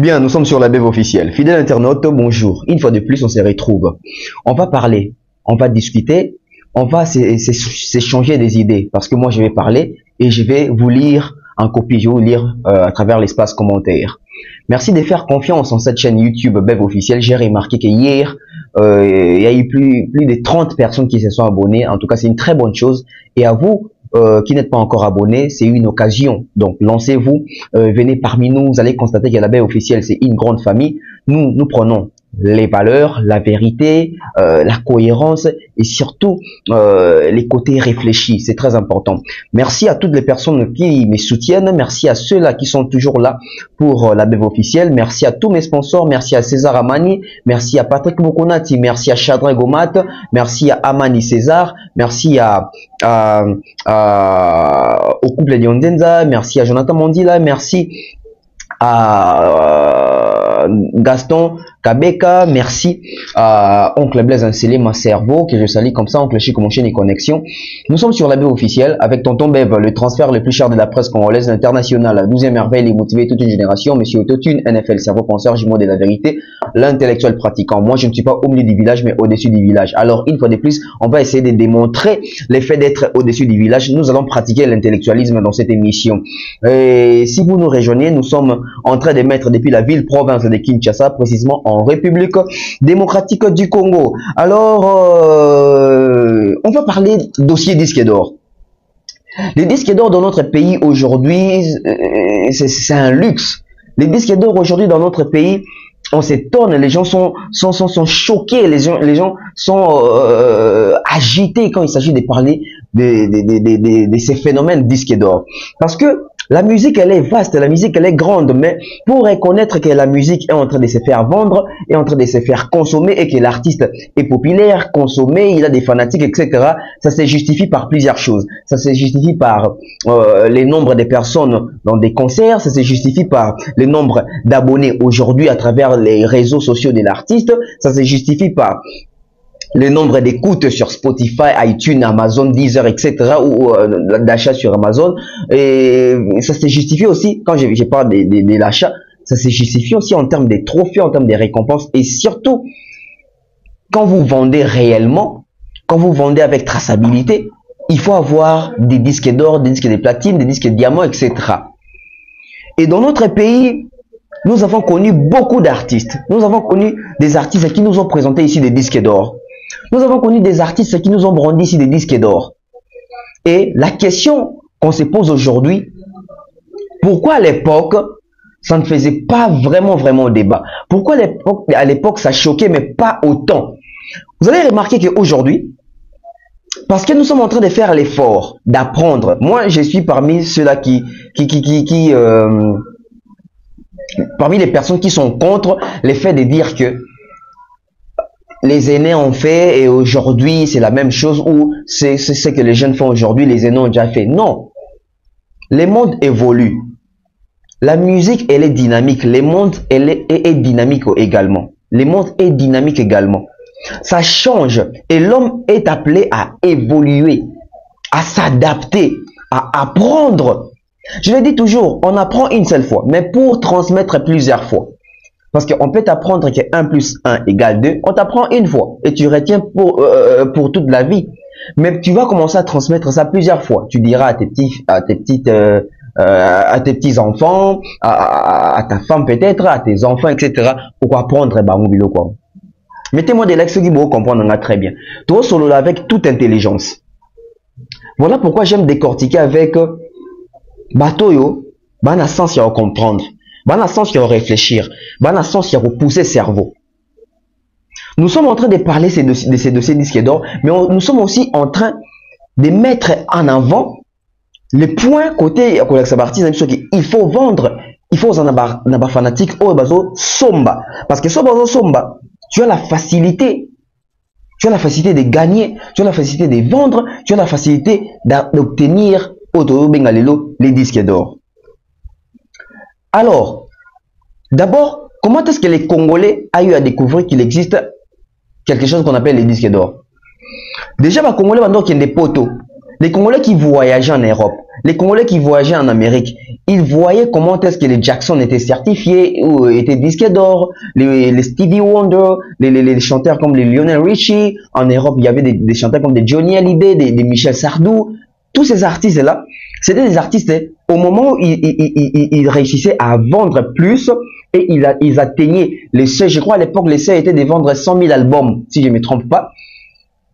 Bien, nous sommes sur la Bev officielle. Fidèle internaute, bonjour. Une fois de plus, on se retrouve. On va parler, on va discuter, on va s'échanger des idées. Parce que moi, je vais parler et je vais vous lire en copie, je vais vous lire à travers l'espace commentaire. Merci de faire confiance en cette chaîne YouTube Bev officielle. J'ai remarqué que hier, il y a eu plus de 30 personnes qui se sont abonnées. En tout cas, c'est une très bonne chose. Et à vous, qui n'êtes pas encore abonné, c'est une occasion. Donc, lancez-vous, venez parmi nous. Vous allez constater que la Bev officielle, c'est une grande famille. Nous prenons les valeurs, la vérité, la cohérence et surtout les côtés réfléchis. C'est très important. Merci à toutes les personnes qui me soutiennent. Merci à ceux-là qui sont toujours là pour la Bev officielle. Merci à tous mes sponsors. Merci à César Amani. Merci à Patrick Mokonati. Merci à Chadra Gomat. Merci à Amani César. Merci au couple Lyondenza. Merci à Jonathan Mondila. Merci à Gaston Kabeka, merci à Oncle Blaise Ancelé, ma cerveau, que je salue comme ça, Oncle Chico, mon chaîne et connexion. Nous sommes sur la Bev officielle avec Tonton Bev, le transfert le plus cher de la presse congolaise, l'international, la 12e merveille, et motiver toute une génération, Monsieur Autotune, NFL, cerveau penseur, jumeau de la vérité, l'intellectuel pratiquant. Moi, je ne suis pas au milieu du village, mais au-dessus du village. Alors, une fois de plus, on va essayer de démontrer l'effet d'être au-dessus du village. Nous allons pratiquer l'intellectualisme dans cette émission. Et si vous nous rejoignez, nous sommes en train de mettre depuis la ville-province de Kinshasa, précisément en République démocratique du Congo. Alors, on va parler dossier disque d'or. Les disques d'or dans notre pays aujourd'hui, c'est un luxe. Les disques d'or aujourd'hui dans notre pays, on s'étonne, les gens sont choqués, les gens sont agités quand il s'agit de parler de ces phénomènes disques d'or. Parce que la musique, elle est vaste, la musique, elle est grande, mais pour reconnaître que la musique est en train de se faire vendre, est en train de se faire consommer et que l'artiste est populaire, consommé, il a des fanatiques, etc., ça se justifie par plusieurs choses. Ça se justifie par les nombres de personnes dans des concerts, ça se justifie par le nombre d'abonnés aujourd'hui à travers les réseaux sociaux de l'artiste, ça se justifie par le nombre d'écoutes sur Spotify, iTunes, Amazon, Deezer, etc. ou d'achat sur Amazon. Et ça se justifie aussi, quand je parle de l'achat, ça se justifie aussi en termes de trophées, en termes de récompenses. Et surtout, quand vous vendez réellement, quand vous vendez avec traçabilité, il faut avoir des disques d'or, des disques de platine, des disques de diamant, etc. Et dans notre pays, nous avons connu beaucoup d'artistes. Nous avons connu des artistes qui nous ont présenté ici des disques d'or. Nous avons connu des artistes qui nous ont brandi ici des disques d'or. Et la question qu'on se pose aujourd'hui, pourquoi à l'époque, ça ne faisait pas vraiment débat? Pourquoi à l'époque, ça choquait, mais pas autant? Vous allez remarquer qu'aujourd'hui, parce que nous sommes en train de faire l'effort d'apprendre. Moi, je suis parmi ceux-là parmi les personnes qui sont contre le fait de dire que les aînés ont fait et aujourd'hui c'est la même chose, ou c'est ce que les jeunes font aujourd'hui, les aînés ont déjà fait. Non, le monde évolue, la musique elle est dynamique, le monde est dynamique également, le monde est dynamique également, ça change et l'homme est appelé à évoluer, à s'adapter, à apprendre. Je le dis toujours, on apprend une seule fois, mais pour transmettre plusieurs fois. Parce qu'on peut t'apprendre que 1 plus 1 égale 2, on t'apprend une fois et tu retiens pour toute la vie. Mais tu vas commencer à transmettre ça plusieurs fois. Tu diras à tes petits enfants, à ta femme peut-être, à tes enfants, etc. Pour apprendre, bah, mon bilo, quoi. Mettez-moi des likes, ceux qui vont comprendre très bien. Toi, solo là avec toute intelligence. Voilà pourquoi j'aime décortiquer avec Batoyo, bah, dans le sens, il y a à comprendre. Dans le sens, il y a à réfléchir. Dans le sens, il y a à repousser le cerveau. Nous sommes en train de parler de ces dossiers disques d'or, mais nous sommes aussi en train de mettre en avant les points côté il faut vendre, il faut en avoir fanatique au bazo somba. Parce que ce bazo somba, tu as la facilité. Tu as la facilité de gagner, tu as la facilité de vendre, tu as la facilité d'obtenir les disques d'or. Alors, d'abord, comment est-ce que les Congolais ont eu à découvrir qu'il existe quelque chose qu'on appelle les disques d'or? Déjà, les Congolais ont des poteaux. Les Congolais qui voyageaient en Europe, les Congolais qui voyageaient en Amérique, ils voyaient comment est-ce que les Jackson étaient certifiés ou étaient disques d'or, les Stevie Wonder, les chanteurs comme les Lionel Richie. En Europe, il y avait des chanteurs comme des Johnny Hallyday, des Michel Sardou. Tous ces artistes-là, c'était des artistes, au moment où ils réussissaient à vendre plus et ils atteignaient les seuils. Je crois à l'époque, les seuils étaient de vendre 100 000 albums, si je ne me trompe pas.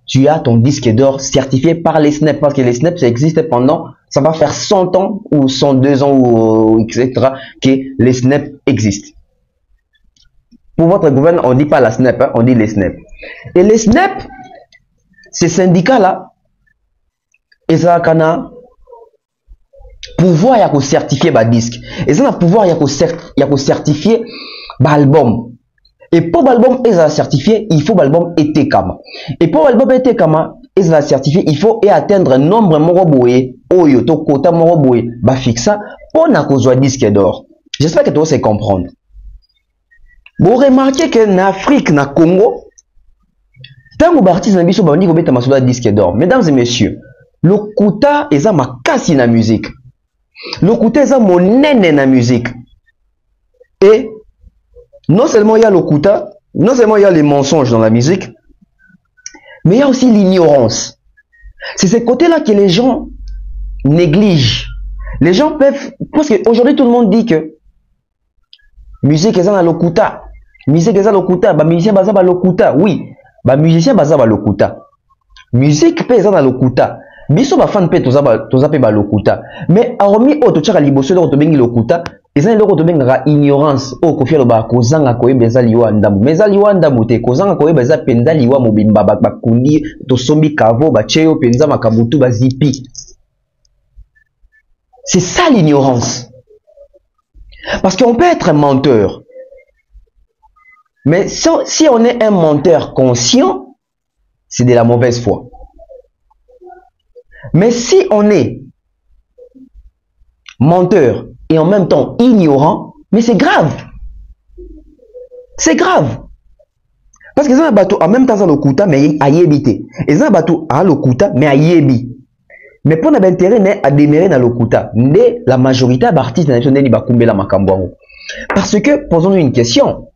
Tu as ton disque d'or certifié par les SNEP, parce que les SNEP, ça existe pendant, ça va faire 100 ans ou 102 ans ou etc. que les SNEP existent. Pour votre gouvernement, on ne dit pas la SNEP, hein, on dit les SNEP. Et les SNEP, ces syndicats-là, ils ont pouvoir de certifier le disque. Ils ont pouvoir de certifier l'album. Et pour l'album, ils ont certifié, il faut l'album ETKama. Et pour l'album ETKama, ils ont certifié, il faut atteindre un nombre moroboé, oyo, to quota moroboé, bah fixa, pour n'a qu'au disque d'or. J'espère que tu vas comprendre. Vous remarquez que en Afrique, en Congo, tant que artiste n'a pas de disque d'or. Mesdames et messieurs, le quota est ma casse dans la musique. Le quota est mon nene dans la musique. Et non seulement il y a le quota, non seulement il y a les mensonges dans la musique, mais il y a aussi l'ignorance. C'est ce côté-là que les gens négligent. Les gens peuvent... Parce qu'aujourd'hui, tout le monde dit que musique est dans le quota. Musique est dans le quota. Bah, musicien est dans le quota. Oui. Bah, musicien est dans le quota. Musique peut être dans le quota. Biso ba fan peut toza pe ba le quota. Mais hormis auto tchaka liboso de rotobengi le quota, ils ont le rotobenga ignorance au kofielo ba kozanga koyebeza liwa ndamu. Meza liwa ndamu te kozanga koyebeza penza liwa mobimba bakundi to sombi kavo ba cheyo penza makabutu ba zipi. C'est ça l'ignorance. Parce qu'on peut être menteur. Mais si on est un menteur conscient, c'est de la mauvaise foi. Mais si on est menteur et en même temps ignorant, mais c'est grave. C'est grave. Parce que ça bateau en même temps le kuta mais à yébité. Et ça bateau à le kuta mais à yébi. Mais pour n'avoir intérêt à démérer dans le kuta, la majorité d'artistes nationaux ni bakumbela makambo. Parce que posons-nous une question.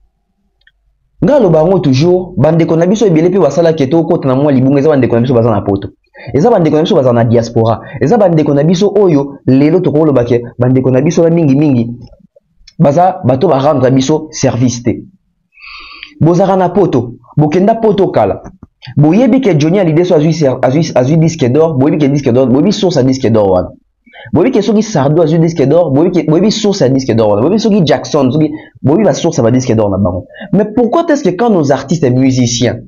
Nga lo bango toujours bande konabiso ebele pe wasala keto ko tana mwa libunga za bande konabiso baza na poto. Eza bande konabiso baza na diaspora. Eza bande konabiso oyo lelo to ko lo bake bande konabiso mingi baza bato ba rendre biso service te. Bozara na poto, bokenda poto kala. Boyebi ke Johnny Hallyday so azui disque d'or, boyebi ke disque d'or, boyebi source à disque d'or wana. Boyebi ke soki Sardou azui disque d'or, boyebi source à disque d'or wana. Boyebi soki Jackson, boyebi la source à disque d'or na bango. Mais pourquoi est-ce que quand nos artistes et musiciens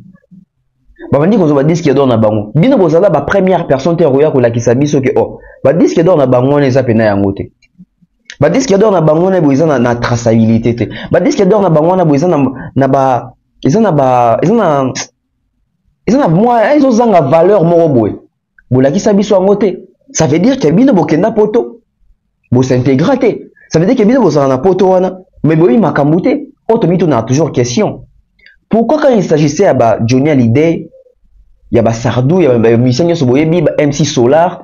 on dit qu'on a disque d'or na bango, bino bozala ba première personne te roya ko la kisabiso ke oh, ba disque d'or na bango na eza pena yango te. Ba disque d'or na bango na boiza na traçabilité te. Ba disque d'or na bango na boiza na ba ils ont moi ils ont une valeur moko boy. Bolaki sabiso yango te. Ça veut dire que bino bokenda poto. Bo s'intégrer te. Ça veut dire que bino bozala na poto wana, mais boyi makambu te. Automito na toujours question. Pourquoi quand il s'agissait à Johnny Hallyday, il y a Sardou, il y a musicien Soboyebi, MC Solar.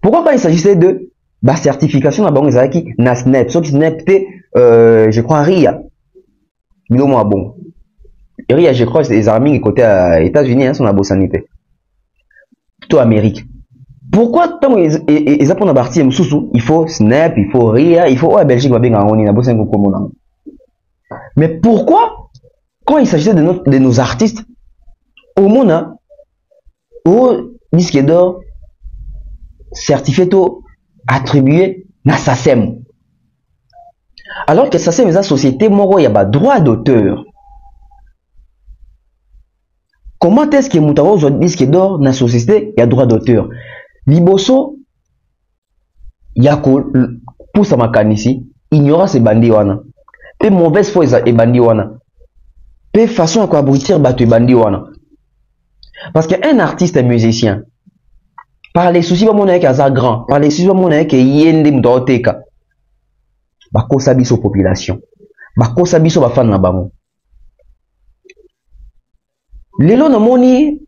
Pourquoi quand il s'agissait de certification à bango ezaki na SNEP, sauf SNEP te je crois RIA. Bilo moi bon. RIA je crois c'est les armées côté États-Unis hein, sont à Bossanité. Plutôt Amérique. Pourquoi tant ils apprennent à partir mususu, il faut SNEP, il faut RIA, il faut Belgique va bien on na Bossanité comme mais pourquoi quand il s'agissait de nos artistes au monde au disque d'or certifié attribué na SACEM, alors que SACEM est une société moro il y a droit d'auteur. Comment est-ce que Moutaro a disque d'or na société il y a droit d'auteur? Liboso yako pour sa makanisi ignorance et bandi wana pe mauvaise foi et bandi wana pe façon à quoi abrutir batu bandi wana. Parce qu'un artiste et musicien, par les soucis de mon avec grand, par les soucis de mon avec yende mdoteka, bako sabiso population, bako sabiso ba fan na bango. Lelo na moni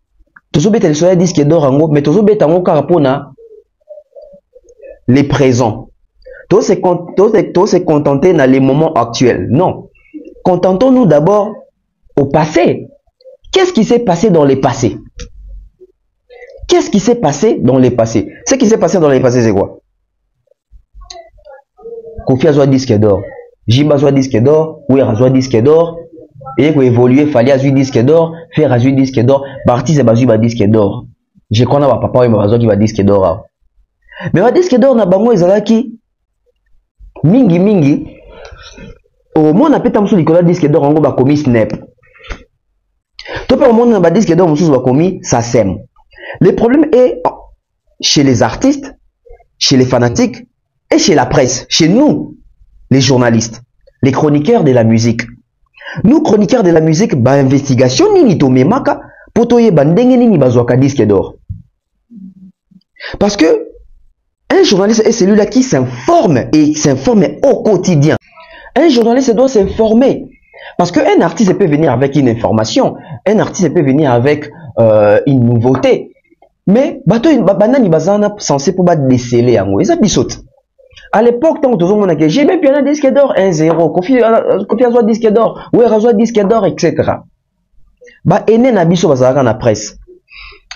tozobeta les soya disque d'or ango mais tozobeta ngo kaka pona les présents. Tout se contenter dans les moments actuels. Non. Contentons-nous d'abord au passé. Qu'est-ce qui s'est passé dans le passé? Qu'est-ce qui s'est passé dans le passé? Ce qui s'est passé dans le passé, c'est quoi? Kofi a disque d'or. Jiba a disque d'or. Ouer a disque d'or. Et pour évoluer, fallait a disque d'or. Faire a disque d'or. Bartis a disque d'or. Je connais ma papa et ma qui va disque d'or. Mais va disque d'or na bango ezalaki mingi au moins na peta musu likola disque d'or ngo ba komi snap. To pe au moins na ba disque d'or musu ba komi SACEM. Le problème est chez les artistes, chez les fanatiques et chez la presse, chez nous les journalistes, les chroniqueurs de la musique. Nous chroniqueurs de la musique ba investigation nini to memaka poto ye bandenge nini bazwaka disque d'or. Parce que un journaliste est celui-là qui s'informe et s'informe au quotidien. Un journaliste doit s'informer. Parce qu'un artiste peut venir avec une information. Un artiste peut venir avec une nouveauté. Mais, banani bazana censé pour déceler en haut. Ils abissent. À l'époque, tant que tout le monde a dit, j'ai même un disque d'or 1-0. Kofi a disque d'or. Ouer a disque d'or, etc. Ene na biso bazalaka na presse.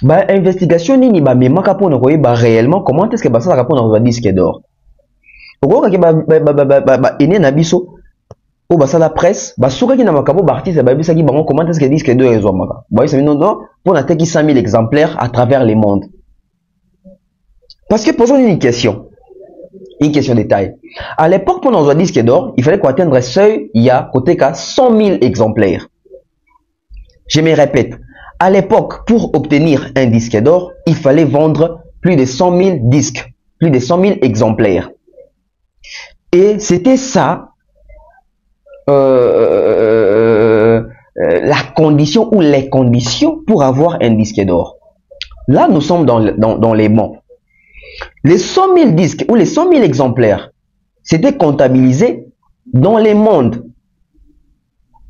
Investigation nini ba memaka pona koyeba réellement comment est-ce que ça va pona un disque d'or. Okoka ke ene na biso o basala presse basuka ki na makabo ba artiste ba bisaki bango comment est-ce que disque d'or ezomaka. Ba ça non pona teki 100 000 exemplaires à travers le monde. Parce que posons une question de taille. À l'époque pour un disque d'or, il fallait qu'on atteigne un seuil il y a côté qu'à 100 000 exemplaires. Je me répète. À l'époque, pour obtenir un disque d'or, il fallait vendre plus de 100 000 disques, plus de 100 000 exemplaires. Et c'était ça, la condition ou les conditions pour avoir un disque d'or. Là, nous sommes dans les bons. Les 100 000 disques ou les 100 000 exemplaires, c'était comptabilisé dans les mondes.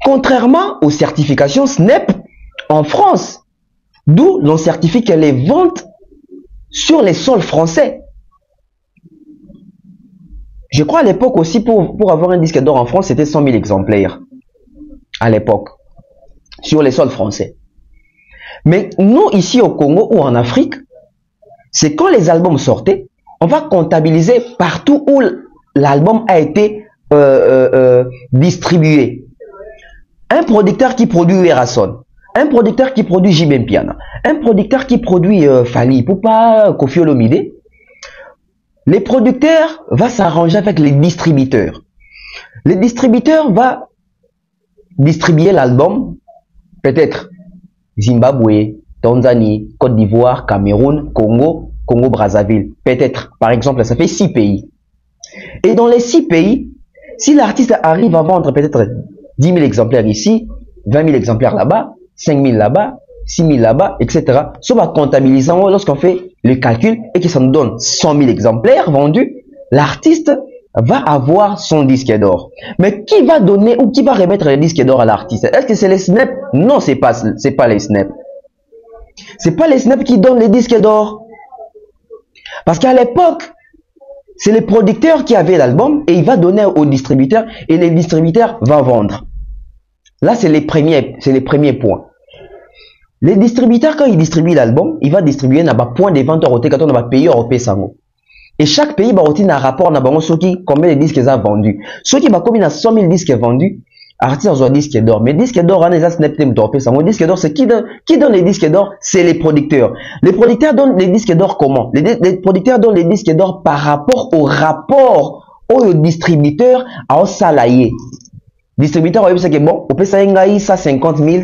Contrairement aux certifications SNEP, en France, d'où l'on certifie que les ventes sur les sols français. Je crois à l'époque aussi, pour avoir un disque d'or en France, c'était 100 000 exemplaires. À l'époque, sur les sols français. Mais nous, ici au Congo ou en Afrique, c'est quand les albums sortaient, on va comptabiliser partout où l'album a été distribué. Un producteur qui produit Erason, un producteur qui produit Jibem Piana, un producteur qui produit Fali Poupa, Kofi Olomide, les producteurs vont s'arranger avec les distributeurs. Les distributeurs vont distribuer l'album, peut-être Zimbabwe, Tanzanie, Côte d'Ivoire, Cameroun, Congo, Congo-Brazzaville. Peut-être, par exemple, ça fait 6 pays. Et dans les 6 pays, si l'artiste arrive à vendre peut-être 10 000 exemplaires ici, 20 000 exemplaires là-bas, 5 000 là-bas, 6 000 là-bas, etc. Ça va comptabiliser lorsqu'on fait le calcul et que ça nous donne 100 000 exemplaires vendus, l'artiste va avoir son disque d'or. Mais qui va donner ou qui va remettre le disque d'or à l'artiste? Est-ce que c'est les SNEP? Non, c'est pas les SNEP. C'est pas les SNEP qui donnent les disques d'or. Parce qu'à l'époque, c'est le producteur qui avait l'album et il va donner au distributeur et le distributeur va vendre. Là, c'est les premiers points. Les distributeurs, quand ils distribuent l'album, il va distribuer dans un point de vente européen quand on va payer européen sango. Et chaque pays va avoir un rapport dans combien de disques ils ont vendus. Ceux qui va combien de 100 000 disques vendus, artistes ont un disque d'or. Mais disque d'or, on a snap européen sango. Disque d'or, c'est qui donne les disques d'or? C'est les producteurs. Les producteurs donnent les disques d'or comment? Les producteurs donnent les disques d'or par rapport au rapport au distributeur à salarié. Distributeur, on peut bon, on peut ça 50 000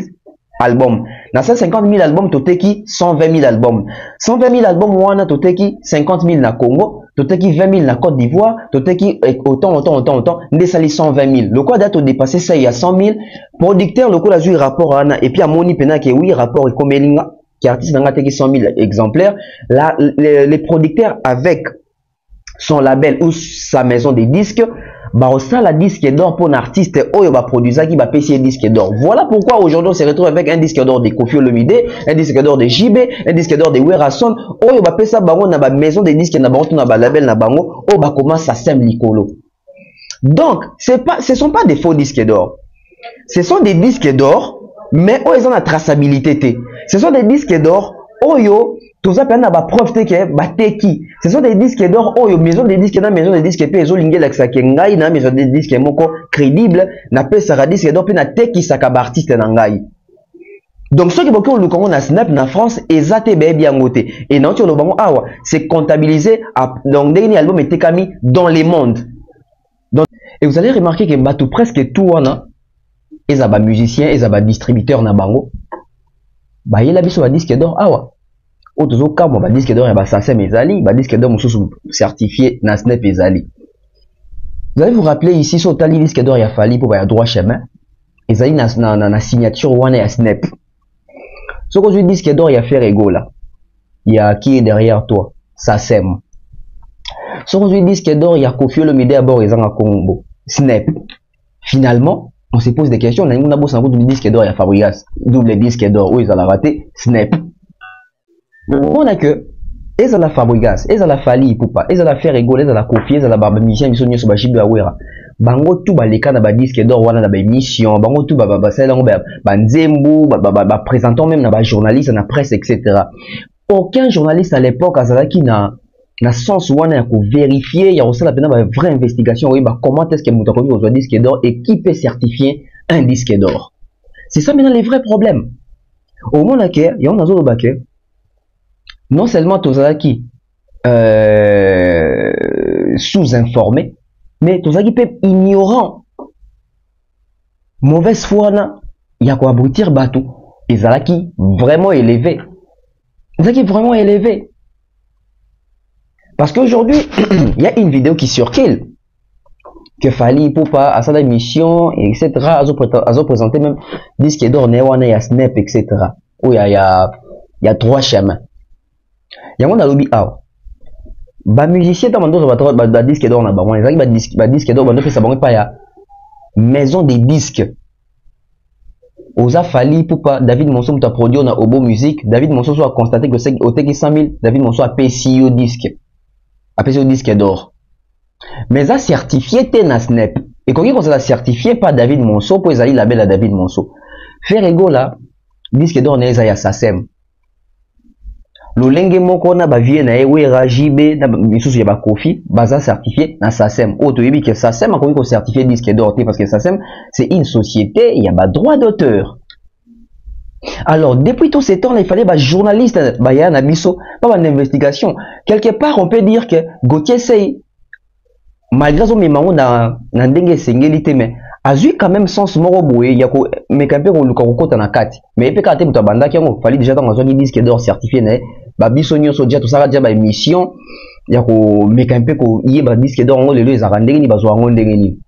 albums. Dans ces 50 000 albums, tu as 120 000 albums. 120 000 albums, tu as 50 000 na Congo, tu as 20 000 na Côte d'Ivoire, tu as autant, des 120 000. Le quoi date dépassé ça, il y a 100 000. Producteur, le quoi a joué rapport à et puis à Moni Pena qui oui, rapport et comme Elinga, qui artiste n'a pas 100 000 exemplaires. Là, les producteurs avec son label ou sa maison de disques ça la disque d'or pour un artiste oyo ba produisa qui va payer disque d'or. Voilà pourquoi aujourd'hui on se retrouve avec un disque d'or de Koffi Olomide, un disque d'or de JB, un disque d'or de Werason, oyo ba pesa bango na ba maison de disques na bango, na ba label na bango, oyo ba commence à sem likolo. Donc, ce sont pas des faux disques d'or. Ce sont des disques d'or, mais ils ont la traçabilité. Ce sont des disques d'or, oyo, tout ça peut avoir preuve que bateki. Ce sont des disques d'or, oyo, maison des disques dans maison des disques pe ezo lingé l'axa kengai na maison des disques moko crédible, na pe sara disque d'or pe na teki sakaba artiste nangai. Donc ceux qui beaucoup le Congo na Snap na France ezate be bien ngoté. Et non tu le bango awa, c'est comptabilisé donc dernier album était kami dans les mondes. Donc, et vous allez remarquer que batou presque tout wana ils ont musiciens, ils ont distributeurs na bango. Bah il a biso ba disque d'or awa. O tozo ka mo ba disque d'or ya ba SACEM ezali, ba disque d'or mususu certifié na Snap ezali. Vous allez vous rappeler ici sur tali disque d'or ya fali pour ba droit chemin. Ezali na signature wana ya Snap. Ce que je dis disque d'or ya Ferrego là. Il y a qui est derrière toi? SACEM. Ce que je dis disque d'or ya Koffi Olomide à bord ezanga Congo. Snap. Finalement on se pose des questions. On a un double disque d'or, il y a Fabregas, double disque d'or, où ils ont raté, Snap. On a que, ils ont la Fabregas, ils ont la Fali, Poupa, ils ont la Ferrego, ils ont la Koffi, ils ont la Barbamisien, ils ont la Bajibu Awera. Bango tout, les cas de disque d'or, on a des émissions, bango tout, Banzembu, présentant même des journalistes, dans la presse, etc. Aucun journaliste à l'époque, qui n'a na sens wana ya vérifier, il y a aussi la vraie investigation, oui, comment est-ce que Moutakovi reçoit un disque d'or et qui peut certifier un disque d'or. C'est ça maintenant les vrais problèmes. Au moment où il y a un autre non seulement Tozaki sous-informé, mais Tozaki peut ignorant. Mauvaise foi, il y a quoi aboutir bateau. Et Zalaki vraiment élevé. Zalaki vraiment élevé. Parce qu'aujourd'hui, il y a une vidéo qui circule que Fali Poupa à sa émission, etc. A présenté même disque d'or, il y a Snap, etc. Où il y a 3 chemins. Il y a un lobby out. Bah musicien dans mon disque d'or, disque d'or, fait ça pas ya maison des disques. Oza Fali Poupa, David Monson t'a produit on a Obo Musique. David Monson a constaté que c'est au TK 100 000. David Monson a payé au disque. Appelé au disque d'or. Mais ça certifié t'es na Snap. Et quand on a certifié par David Monceau, pour les label à David Monceau. Ferrego là, disque d'or n'est ya SACEM. Le lenge moko na ba vie na Wera JB na misusu ya ba Koffi, baza certifié na SACEM. Auto yebi que SACEM a ko certifié disque d'or parce que SACEM c'est une société, il y a ba droit d'auteur. Alors, depuis tout ce temps, il fallait bah journaliste, bah y a un abisso, pas une investigation. Quelque part, on peut dire que Gauthier Sey, malgré son mémoire, n'a dengue singélité, mais a eu quand même sens moroboué, il y a quoi, mais quand même on le compte en a 4. Mais il peut quand même banda qui ont fallu déjà dans un disque d'or certifié, né, bah bisonio sodia tout ça déjà bah émission, il y a quoi, mais quand même qu'on y est bah disque d'or on le les a rendu ni bah soit on dengue.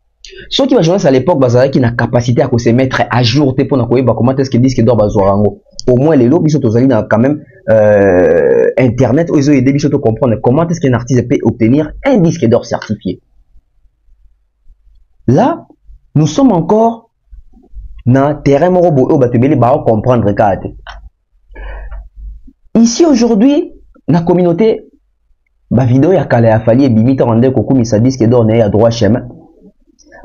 Ceux qui va jouer à l'époque, qui a capacité à se mettre à jour pour comment est-ce que disque d'or bazorango. Au moins les lobbies sont quand même internet où ils ont aidé à comprendre comment est-ce qu'un artiste peut obtenir un disque d'or certifié. Là, nous sommes encore dans terrain morobo où batebeli ba comprendre kate. Ici aujourd'hui, la communauté ba vidéo ya kala ya fali et bimita rende ko kumisa disque d'or na ya droit chemin.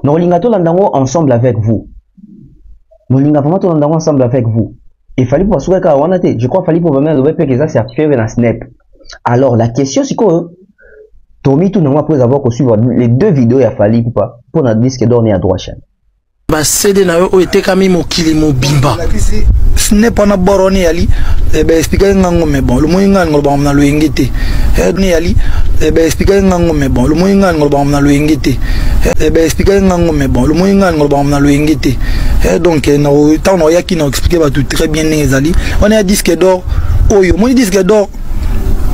Nous l'avons ensemble avec vous. Nous l'avons ensemble avec vous. Il fallait pour souhaiter qu'à Wanate, je crois qu'il fallait pour même le que ça certifié dans Snap. Alors la question c'est quoi? Tommy tout n'a pas avoir suivre les 2 vidéos il a fallu pour notre disque d'or à droite chaîne. Bah CD na yo était quand même okili mo bimba. Snap na boroni ali e be expliquer ngango mais bon le moyen ngol ba na lo ngité. E ni ali e be expliquer ngango mais bon le moyen ngol ba na lo ngité. E be expliquer ngango mais bon le moyen ngol ba na lo ngité. Donc na tant no yaki na expliquer ba tout très bien les ali. On est à disque d'or. Oyo mon disque d'or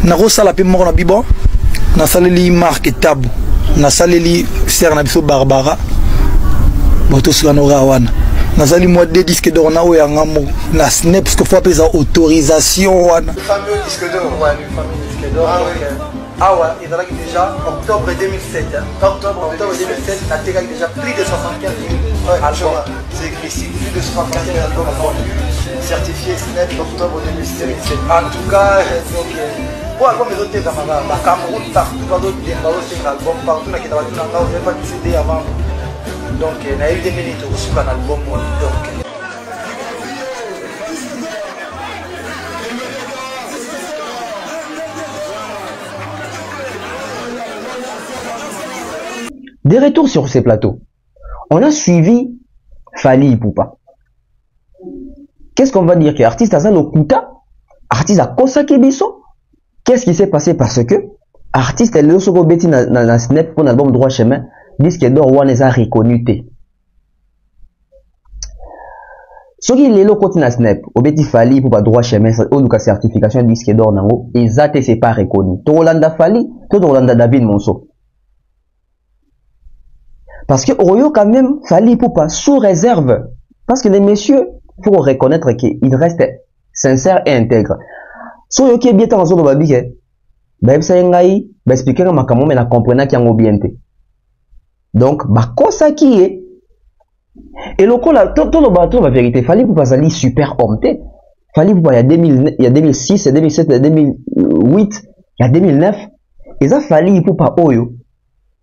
na ko sala pe mo na bibo. Na saleli marque tab. Na saleli serna biso Barbara. Boto Slanora wana. Nazali moi des disques d'or na oyanga mo na Snap parce que faut appeler ça autorisation wana. Le fameux disque d'or, ouais, le fameux disque d'or. Ah, oui. Ah ouais, il a déjà octobre 2007. Octobre 2007, il a déjà plus de 75 000 albums. C'est écrit ici, plus de 75 000 albums vendus, certifié SNEP octobre 2007. En tout cas, donc, pour album, ils ont été dans le Cameroun, partout, album, partout, on n'a pas de CD avant. Donc, il y a eu des minutes sur un album. Donc, des retours sur ces plateaux. On a suivi Fally Ipupa. Qu'est-ce qu'on va dire que l'artiste a Lokuta, artiste a Kosaki Biso. Qu'est-ce qui s'est passé? Parce que artiste est le second bêtis dans la snap pour l'album Droit Chemin, disque d'or one est reconnu. Ce qui est le côté na snap, au bêtis Fally pour Droit Chemin, au cas certification disque d'or nango, exact c'est pas reconnu. To Rolanda Fally, to Rolanda David Monso. Parce que Oyo quand même Fally Ipupa sous réserve. Parce que les messieurs, il faut reconnaître qu'ils restent sincères et intègres. Si Oyo qui est bien dans la zone de Babi, ben ça y expliquer ma maman mais la comprenait qui en bien. Donc bah ça qui est et le coup là tout le bateau la vérité Fally Ipupa Zali super homme. Fally Ipupa il y a 2006, il y a 2007, il y a 2008, il y a 2009 et ça Fally Ipupa Oyo.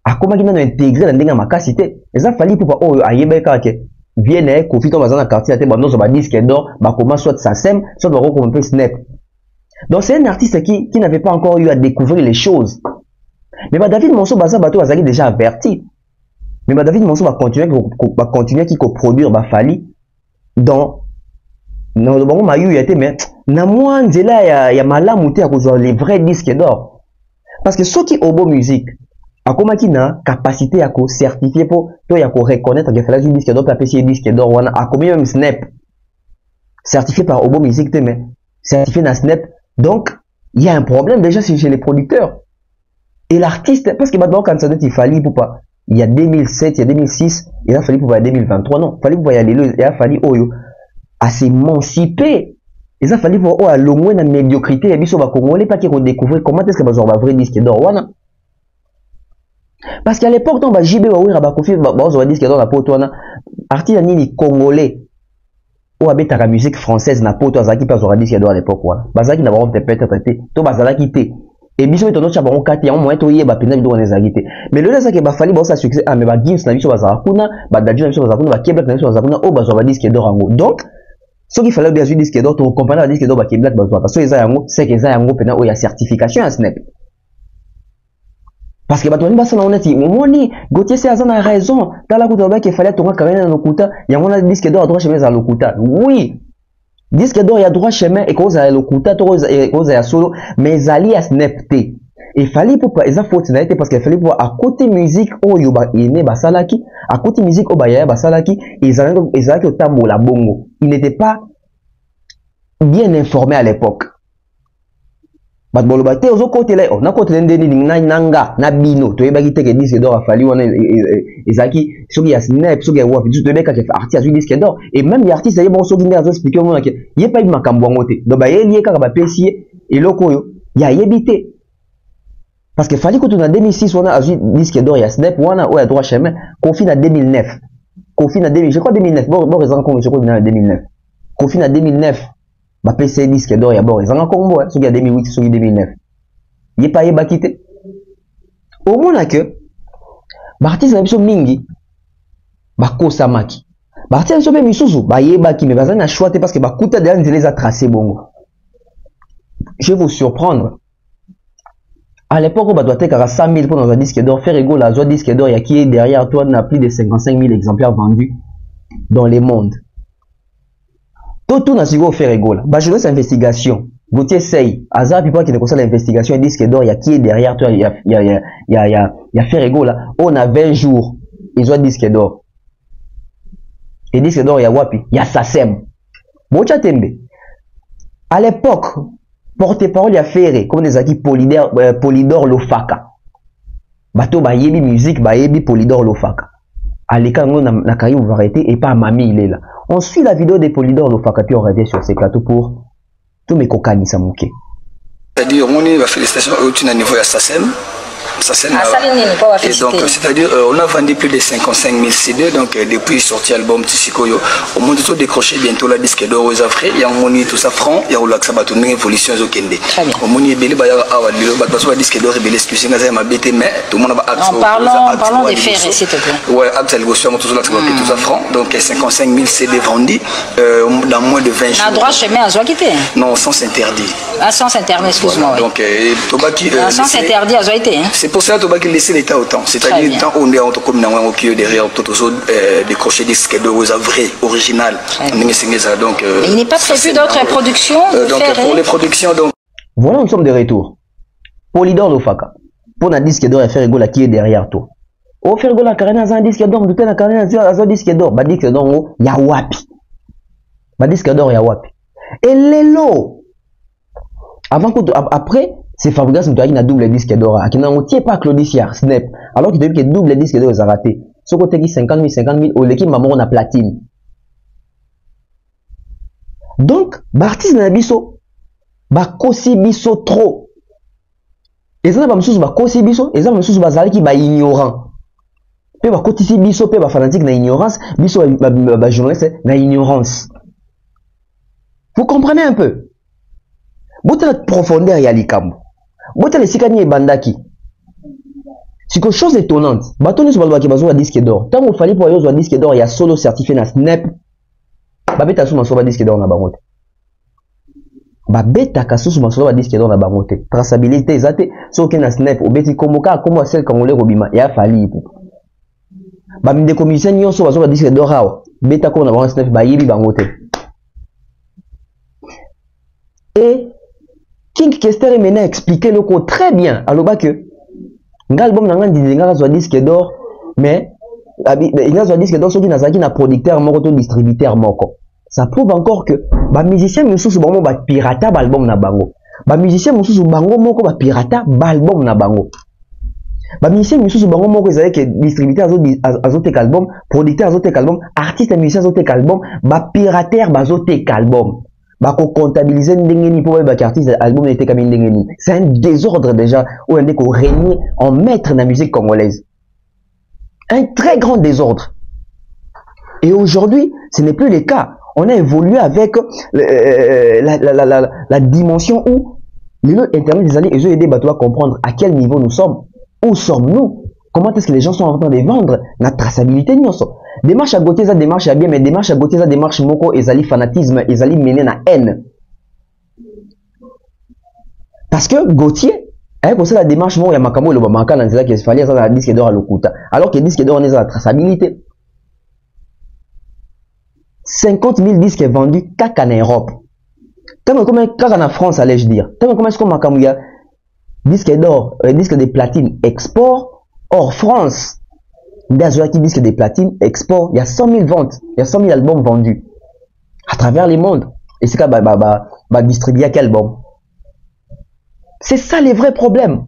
A comment il a intégré dans la macacité. Et ça Fally Ipupa Oyo a yebeka ke bien Kofi to bazana quartier ate bando so ba disque d'or ba comment soit ça sème soit ba ko un peu snap. Donc c'est un artiste qui n'avait pas encore eu à découvrir les choses. Mais bah David Monso baza bato azaki déjà averti. Mais bah David Monso va continuer qui coproduire ba Fally dans le bon mayu yate mais na moi nzela ya malamu te akozwa les vrais disques d'or. Parce que ceux qui obo musique a comment qui n'a capacité à certifier pour toi à reconnaître que Fally disque d'or apprécier disque d'or wana a combien même snap certifié par Obo Music mais certifié dans snap donc il y a un problème déjà chez les producteurs et l'artiste parce que maintenant quand ça dit Fally Ipupa il y a 2007 il y a 2006 il a fallu pour 2023 non Fally Ipupa il a fallu Oyo à s'émanciper il a fallu pour à le moins la médiocrité et biso ba congolais pas qui redécouvrir comment est-ce que bazor ba vrai disque d'or wana. Parce qu'à l'époque, on va JB va confier, on va dire que dans la pote, artiste ni congolais, ou habite la musique française, na pote, azaki pas on va dire que à l'époque, voilà. Bazaki n'a pas peut-être traité, to bazala quitté. Et biso to notre chabaron kati, on moins to yé ba pena vidéo on les a quitté. Mais le ça que ba Fally ba ça succès, ah mais ba Gims na biso bazala kuna, ba Dadju na biso bazala kuna, ba Québec na biso bazala kuna, oh bazala dire que d'orango. Donc, ce qu'il fallait bien dire que d'or, to comprendre la disque d'or ba Québec bazala parce que les yango, c'est que ça yango pena oh il y a certification à snap. Parce que batoni basa na oneti momoni Gauthier c'est azana raison dans la kuta qu'il fallait tomber quand même dans lokuta il y a un disque d'or à droit chemin à lokuta oui disque d'or il y a droit chemin et cause à lokuta cause à solo mais zali à snapté et Fally Ipupa eza fortunité parce qu'il fallait pour à côté musique au yoba ine basalaki à côté musique au baya basalaki ils allaient au tambo la bongo il n'était pas bien informé à l'époque. Batbolo bate ozo côté là on a côté ndeni nanga na bino to yebaki te ke disque d'or a Fally wana ezaki soki ya snap soki ya wapi tu te beka ke artiste azui disque d'or et même les artistes yeba soki nde azo expliquer mona ke yepa bi makambo ngo te donc ba yeli kaka ba pesi et loko yo ya yebité parce que Fally koto na 2006 wana azui disque d'or ya snap wana o ya droit chemin Kofi na 2009 Kofi na 2000 je crois 2009 bon raison comme je crois na 2009 Kofi na 2009 ba PC disque d'or ya bon ils en ont combo hein, soki ya 2008 soki 2009 yé pas yeba quitté au moins que ba artiste na biso mingi ba kosamaki ba artiste na biso be misusu ba yeba ki mais bazana na choix parce que ba kuta de les a tracé bongo. Je vais vous surprendre à l'époque on doit être 100 000 pour dans un disque d'or faire égaux la joie disque d'or il y a qui est derrière toi on a plus de 55 000 exemplaires vendus dans le monde. Tout n'a pas fait rigolo. Bah, je laisse investigation. Gauthier Sey, Hazard, puis pas qui ne concerne l'investigation, il disque d'or, il y a qui est derrière toi, il y a fait rigolo. On a 20 jours, ils ont disque d'or. Et disque d'or, il y a Wapi, il y a Sassem. Mocha Tembe. À l'époque, porte-parole, il y a Ferré, comme des acquis Polydor Lofaka. Bateau, bah, yebi musique, bah, yebi Polydor Lofaka. À l'écart, on a carrière, vous arrêter, et pas Mamie, il est là. On suit la vidéo des Polydor Lofaka, puis on revient sur ces plateaux pour tous mes cocanis, ça mouké. C'est-à-dire, on est félicitations au niveau de SACEM. Et donc, c'est-à-dire, on a vendu plus de 55 000 CD, donc depuis sorti l'album Tissikoyo, au monde tout décroché bientôt la disque d'or aux Afriques, il y a un moni tout ça franc, il y a un lac une évolution au Kende. Au moni belé, il y a un disque d'or et belé, excusez moi ma BT, mais tout le monde a accès. Parlons des faits, s'il te plaît. Ouais, accès à l'évolution, tout ça franc, donc 55 000 CD vendus dans moins de 20 jours. On a droit chemin à Zoakité. Non, sans interdit. Ah, sans interdit, excuse-moi. Donc, Tobaki. Sans interdit à Zoakité. C'est pour ça que tu laisser l'État autant. C'est-à-dire le temps où on est entre comme dans un derrière tout décrocher des disques de vrais original. Donc il n'est pas prévu d'autres productions. Donc pour les productions donc. Voilà, nous sommes de retour. Polydor Lofaka. Pour un disque d'or et faire égo la qui est derrière toi. Au faire égo la carrière dans un disque d'or, tout un carrière dans un disque d'or, bah disque d'or ya wapi. Bah disque d'or ya wapi. Et les lots. Avant que après c'est Fabregas qui a double disque d'or. Qui n'a pas Claudicia, Snap. Alors qu'il a dit que double disque d'or, ils ont raté. Ce côté qui 50 000, au l'équipe maman on a platine. Donc, Bartis n'a biso. Bakosi biso trop. Et ça n'a pas monsieur bakosi biso. Et ça monsieur bazali qui ba ignorant. Pe bakotisi biso, pe ba fanatique na ignorance. Biso ba journaliste na ignorance. Vous comprenez un peu? Bote la profondeur ya likambo. Bote le sikani et bandaki. C'est quelque chose étonnante. Batoni sur balba qui bazo a disque d'or. Tant qu'il fallait pour yo zo disque d'or, il y a solo certifié na Snap. Babeta sous ma disque d'or na bangote. Babeta kasu sous ma disque d'or na bangote. Traçabilité ezate so ke na Snap obeti komoka comme celle congolais robima ya fali pour. Bamide commission nyonso bazo a disque d'or hawa. Beta ko na bangote Snap ba yibi bangote. Et King Kester est maintenant expliqué le coup très bien. Alors bas que l'album n'a pas disque d'or, mais il a un disque d'or, qui n'a pas producteur, moko distributeur moko. Ça prouve encore que les musiciens mususu bango ba pirata album na bango. Les musiciens mususu bango moko ba pirata album na bango. Les musiciens mususu bango moko ils que distributeur azotek album, producteur azotek album, artiste et musicien azotek album, ba pirateur bazotek album. Bako comptabiliser ndengeni pour les artistes album était comme ndengeni. C'est un désordre déjà où on est qu'on règne en maître de la musique congolaise. Un très grand désordre. Et aujourd'hui, ce n'est plus le cas. On a évolué avec la dimension où l'internet des années et aider à comprendre à quel niveau nous sommes. Où sommes-nous? Comment est-ce que les gens sont en train de vendre notre traçabilité? Démarche à côté, ça démarche à bien, mais démarche à côté, ça démarche moko, ezali fanatisme, ezali mené na haine. Parce que Gauthier, pour ça la démarche moko, il y a Makamo et le Bamanka, dans qu'il fallait ça dans la disque d'or à l'Okuta. Alors que le disque d'or, on est dans la traçabilité. 50 000 disques vendus, caca en Europe. Comment en France, allais-je dire? Comment est-ce qu'on Makamo, il y a disque d'or, disque de platine, export, hors France. Gazoa qui disque des platines, export, il y a 100 000 ventes, il y a 100 000 albums vendus à travers le monde. Et c'est qu'à distribuer quel album? C'est ça les vrais problèmes.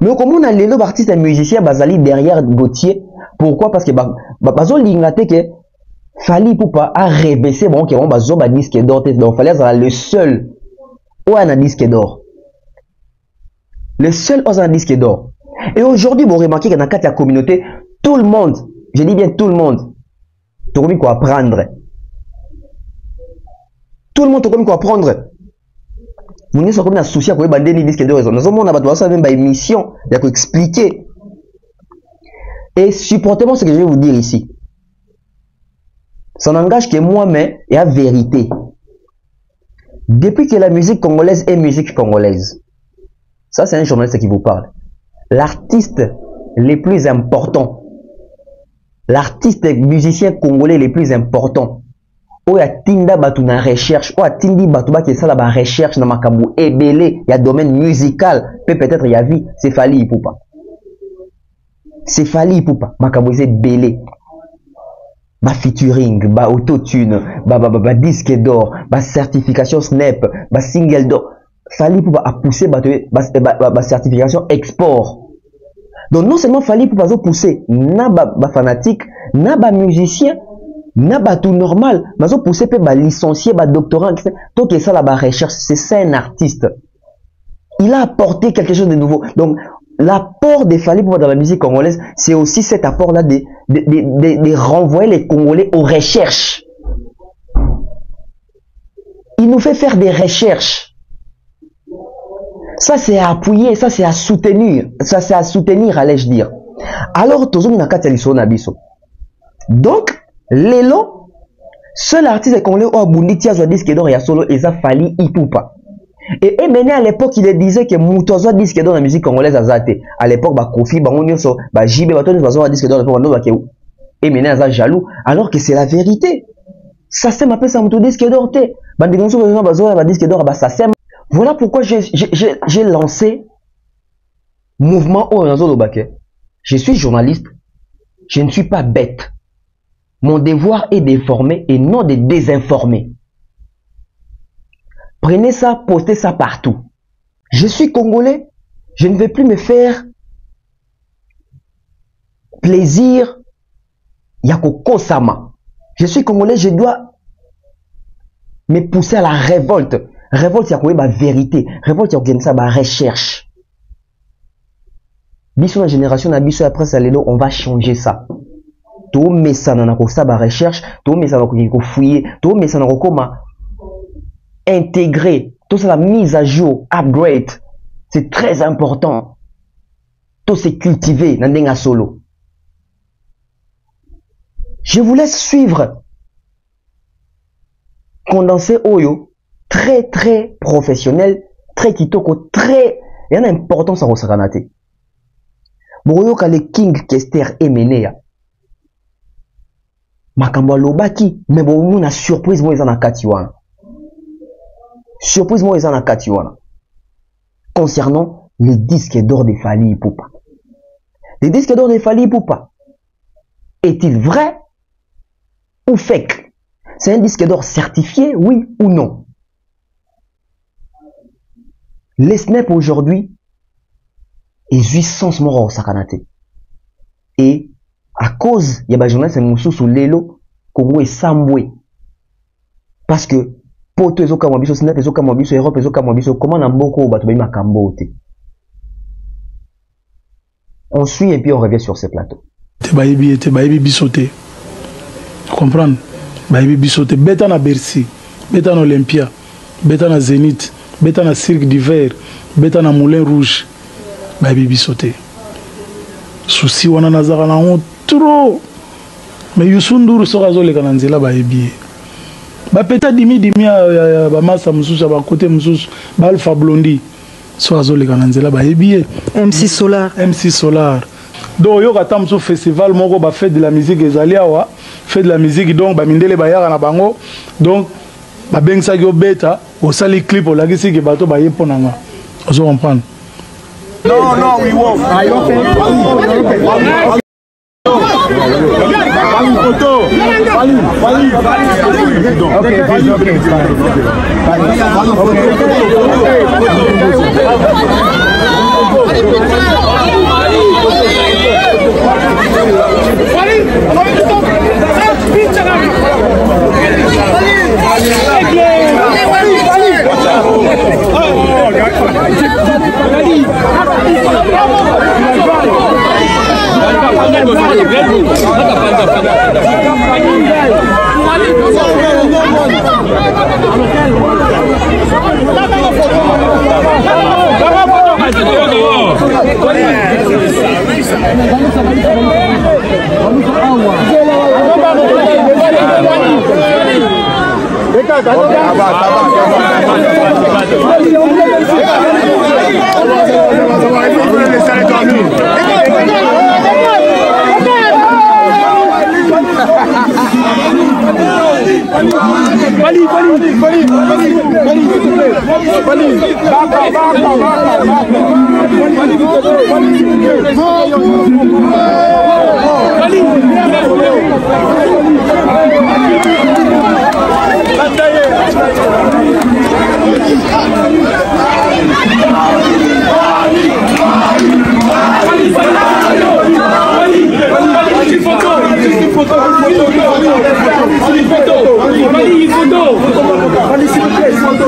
Mais comme on a les deux artistes et musiciens basali derrière Gauthier, pourquoi? Parce que bazo l'ingate que fallait pour pas rêver bon que on bazo ba disque d'or, donc fallait être le seul où on a un disque d'or. Le seul où on a un disque d'or. Et aujourd'hui, vous remarquez que dans la communauté, tout le monde, je dis bien tout le monde, tu as quoi apprendre. Tout le monde a quoi apprendre. Vous n'êtes pas comme un souci à quoi bander les disques de raison. Nous avons même une émission, il y a expliquer. Et supportez-moi ce que je vais vous dire ici. Ça n'engage que moi, mais il y a vérité. Depuis que la musique congolaise est musique congolaise, ça c'est un journaliste qui vous parle. L'artiste le plus important, l'artiste musicien congolais le plus important, où il y a Tinda Batuna recherche, où il y a Tindi Batouba qui est ça la recherche dans Makambu et belé, il y a domaine musical, peut-être il y a vie, c'est Fali Ipupa. C'est Fali Ipupa, Makambu c'est belé. Ba featuring, ba autotune, ba disque d'or, ba certification Snap, ba single d'or. Fali pour pousser ba certification export. Donc non seulement Fali pour pousser na ba fanatique, na ba musicien, na ba tout normal, mais pousser pe ba licencié, ba doctorant, donc ça la ba recherche, c'est ça un artiste. il a apporté quelque chose de nouveau. Donc, l'apport des Fally Ipupa dans la musique congolaise, c'est aussi cet apport-là de renvoyer les Congolais aux recherches. Il nous fait faire des recherches. Ça, c'est à appuyer, ça, c'est à soutenir. Ça, c'est à soutenir, allais-je dire. Alors, tozo minakati aliso na biso. Donc, lelo, seul artiste congolais au Abunditi a joué disque d'or et solo, et ça Fally Ipupa. Et Emene à l'époque, il disait que Moutozo disque d'or dans la musique congolaise a zaté. À l'époque, bah Kofi, bah Onyoso, bah JB, bah Tony Fazo a disque d'or, bah Emene a jaloux, alors que c'est la vérité. Ça s'aime après ça Mouto disque d'or, te. Bah Ndingonso, bah disque d'or, bah ça s'aime. Voilà pourquoi j'ai lancé mouvement Oranzo Lobake. Je suis journaliste, je ne suis pas bête. Mon devoir est d'informer et non de désinformer. Prenez ça, postez ça partout. Je suis congolais, je ne vais plus me faire plaisir. Yako Kosama. Je suis congolais, je dois me pousser à la révolte. Révolte, yako ma vérité. Révolte, yako ça, ma recherche. Biso la génération na biso après ça, on va changer ça. Tout mais ça n'a pas ma recherche, tout mais ça n'a pas fouiller, tout mais ça n'a pas intégrer, tout ça la mise à jour, upgrade, c'est très important. Tout c'est cultivé, n'endenga solo. Je vous laisse suivre Condensé Oyo, très professionnel, très kitoko, très, il y a une importance à Rosakanate. Moroyo kale King Kester Emenea. Makambo lobaki, mais bon, na surprise moi na katiwana. Surprise moi na katiwana. Concernant les disques d'or de Fally Ipupa. Les disques d'or de Fally Ipupa, est-il vrai ou fake? C'est un disque d'or certifié, oui ou non? Les snaps aujourd'hui est 800 morts au Sakanate. Et à cause, il y a des journalistes qui sont Lelo, Congo et Sambwe. Parce que, pour tous les autres Kamwabiso, Snap, les autres Kamwabiso, Europe, les autres Kamwabiso, comment Namboko ou Batobaï Makambote? On suit et puis on revient sur ce plateau. Te baïbi bisoté. Tu comprends? Baïbi bisoté. Beta na Bercy, beta na Olympia, beta na Zénith, beta na Cirque d'hiver, beta na Moulin Rouge. Baïbi bisoté. Souci wana nazara na on trop. Mais Youssou sera zolé kananzela baïbi. Ba peta dimi ba masa mususu ba côté mususu ba Alpha Blondy. Sera zolé kananzela baïbi. MC Solar. Donc yo kata musu festival moko ba fête de la musique ezaliawa, fête de la musique donc ba mindele ba yaka na bango. Donc ba bengsa yo beta au sali clip o lagisi ke bato ba yeponanga. Ozo comprendre. Non, we won't. Photo.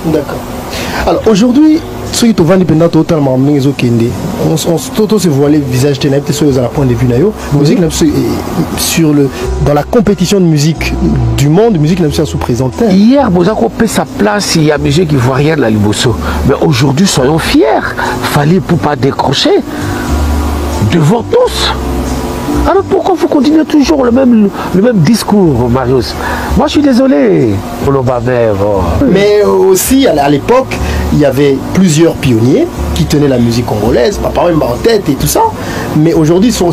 D'accord. Alors aujourd'hui, ceux qui te vendent pendant totalement on se voit le visage de sur le point de vue musique dans la compétition de musique du monde, musique n'a pas sous-présenté. Hier, vous avez coupé sa place, il y a musique ivoirienne la Liboso. Mais aujourd'hui, soyons fiers. Fallait pour pas décrocher devant tous. Alors pourquoi vous continuez toujours le même discours, Marius? Moi je suis désolé pour le bas-mère. Mais aussi à l'époque, il y avait plusieurs pionniers qui tenaient la musique congolaise, papa même en tête et tout ça. Mais aujourd'hui, il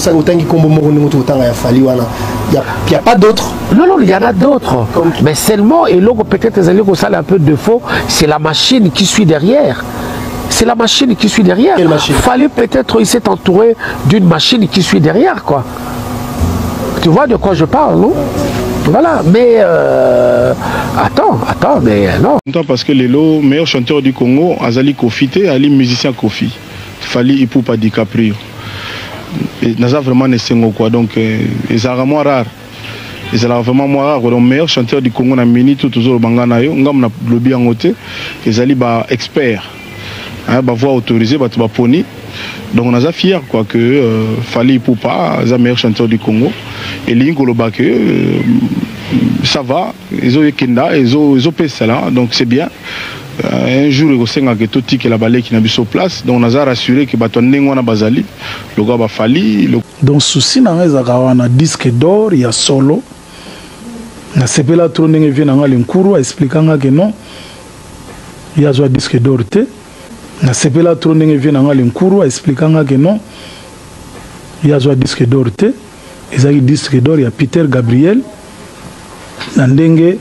n'y a pas d'autres. Non, il y en a d'autres. Mais seulement, et là peut-être les alliés un peu de faux, c'est la machine qui suit derrière. C'est la machine qui suit derrière. Il fallait peut-être s'être entouré d'une machine qui suit derrière, quoi. Tu vois de quoi je parle, non? Voilà, mais attends, mais non. Parce que le meilleur chanteur du Congo, Azali Kofi, Ali musicien Kofi, Fali Ipupa DiCaprio. Naza vraiment nesengo quoi, donc ils sont vraiment rares. Ils sont vraiment rares. Le meilleur chanteur du Congo, na mini tout toujours bangana yo, ngam na lobby en côté, ils ali ba expert. Bah voix autorisée, bah tu vas poni. Donc on a fier quoi que Fali Ipupa, le meilleur chanteur du Congo. Et l'ingoloba que ça va, ils ont Kenda, ils ont là, donc c'est bien. Un jour il y a tout qui la balai qui n'a pas sur place, donc on a rassuré que baton n'engwana bazali, le gars va Fali. Donc souci na un disque d'or, il y a solo. Na sepela trop n'engue vient na l'enkuru expliquant que non, il y a un disque d'or te. Na sepela trop n'engue vient na l'enkuru expliquant que non, il y a un disque d'or te. Il y a un disque d'or, il y a Peter Gabriel. Nandenge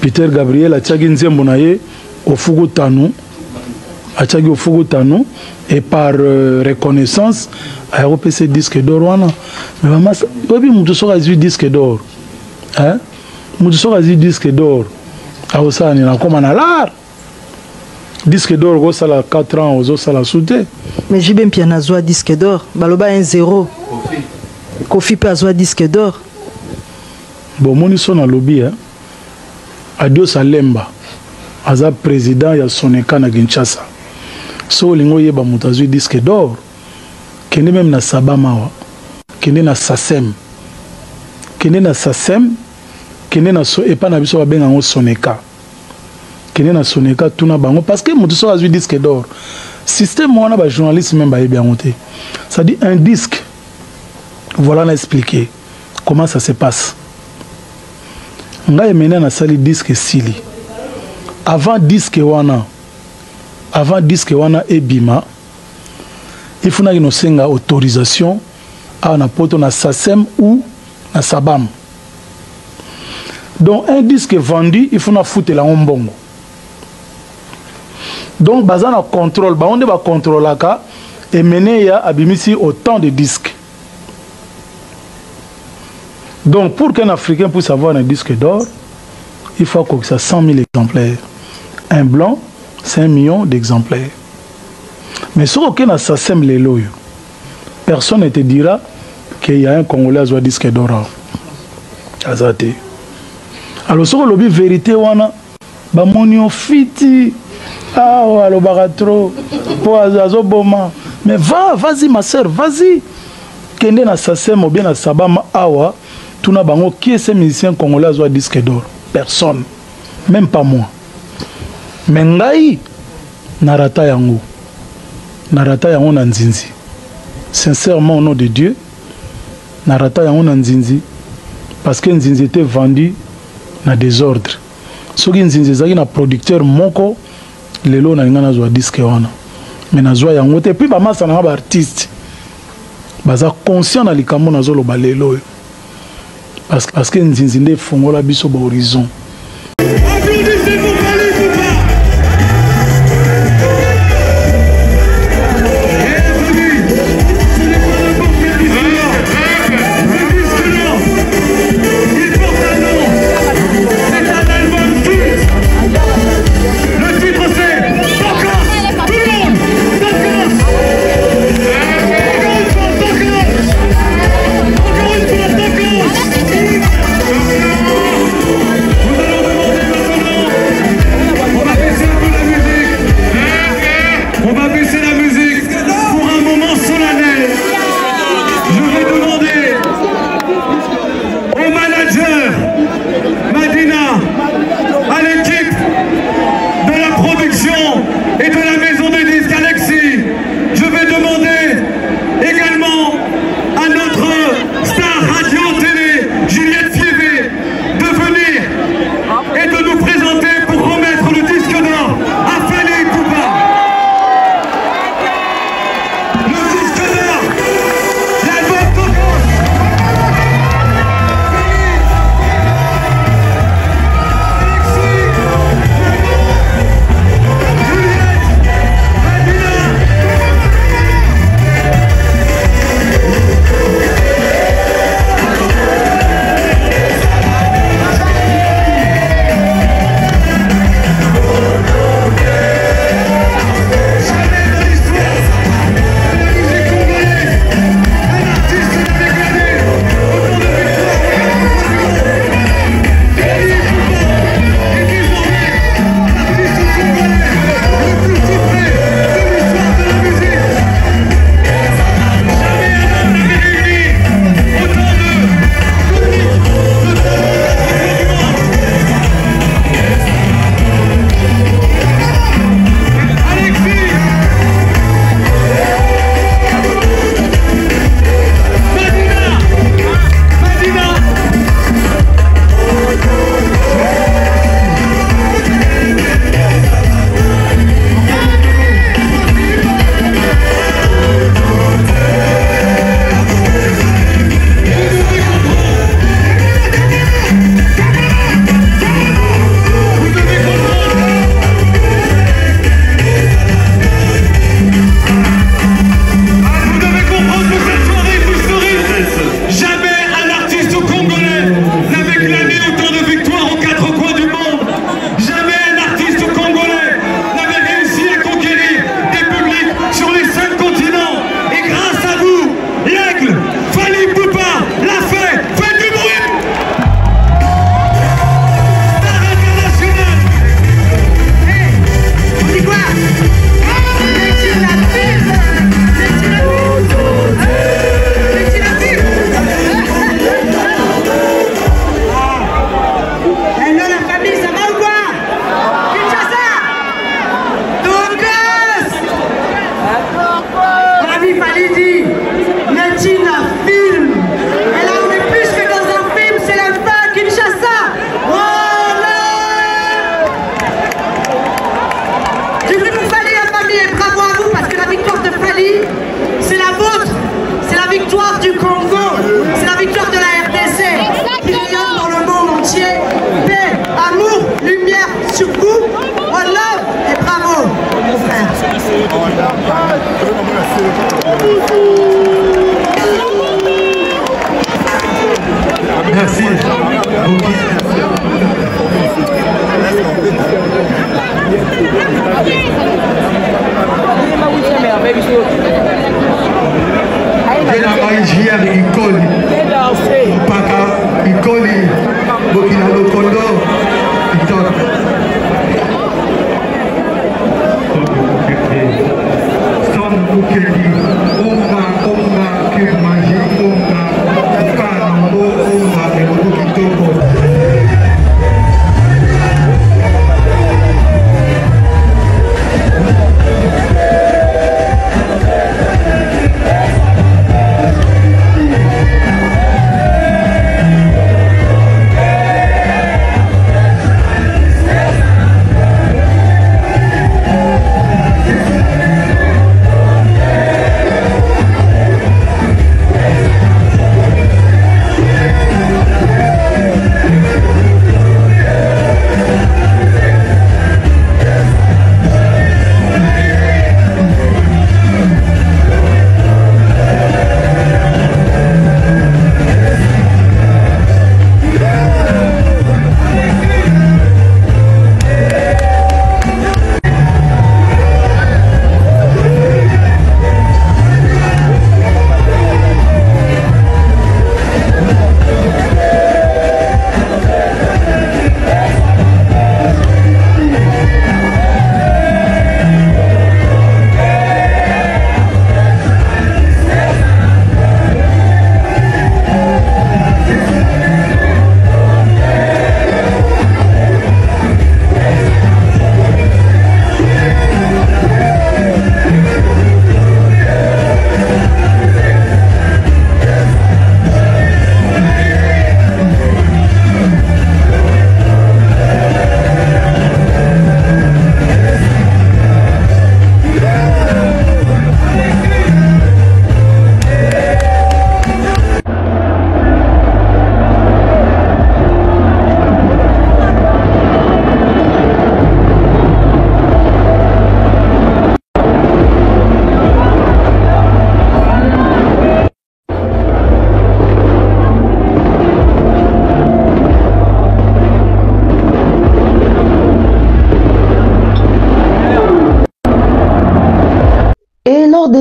Peter Gabriel a tchagi nzembo na ye ofugu tanu, a tchagi ofugu tanu, et par reconnaissance a repéré ce disque d'or wana. Mais maman, obi mutu soka zi disque d'or, hein? Mutu soka zi disque d'or. A osa ni na koma na lar. Disque d'or go sala 4 ans ozo sala soute. Mais j'ai bien piano zoa disque d'or, baloba 1-0. Kofi peut avoir disque d'or. Bon, mon son a lobby, hein. Adios Alemba, Aza président ya Soneka na Kinshasa. So lingo yeba mutazu disque d'or. Kende même na Sabamawa, kende na Sasem, kende na Sasem, kende na so epa na biso ba benga ngo Soneka. Kende na Soneka tuna bango parce que mutuso azu disque d'or. Système wana ba journaliste même ba yebi angote. Ça dit un disque. Voilà, on a expliqué comment ça se passe. On a mené na sali disque sili. Avant disque wana ebima, il faut na inosenga autorisation à na poto na Sasem ou na Sabam. Donc un disque vendu, il faut na foutre la mbongo. Donc bazana contrôle, ba onde ba contrôle ka et mené ya abimisi autant de disques. Donc, pour qu'un Africain puisse avoir un disque d'or, il faut que ça 100 000 exemplaires. Un blanc, c'est 1 million d'exemplaires. Mais si aucun assassin les loyaux, personne ne te dira qu'il y a un Congolais qui a disque d'or. Azate. Alors, si on lobby vérité, wana, ba monio fiti, ah, alo baratro, po azazo boma. Mais vas-y ma sœur, vas-y. Kende na assassin ou bien na sabama awa, tout na bango qui est ce musicien congolais qui a disque d'or? Personne, même pas moi. Mais ngai narata yango. Narata yango na nzinzi. Sincèrement, au nom de Dieu, narata yango na nzinzi. Parce que nzinzi était vendu na désordre. Ce qui nzinzi zaki na producteur moko, lelo na ngana zo disque wana. Mais na zo yango te puis ba masa na ba artiste. Baza conscient na likambo na zo lo ba lelo. Parce que nzinzi nde fongola biso ba horizon. Merci.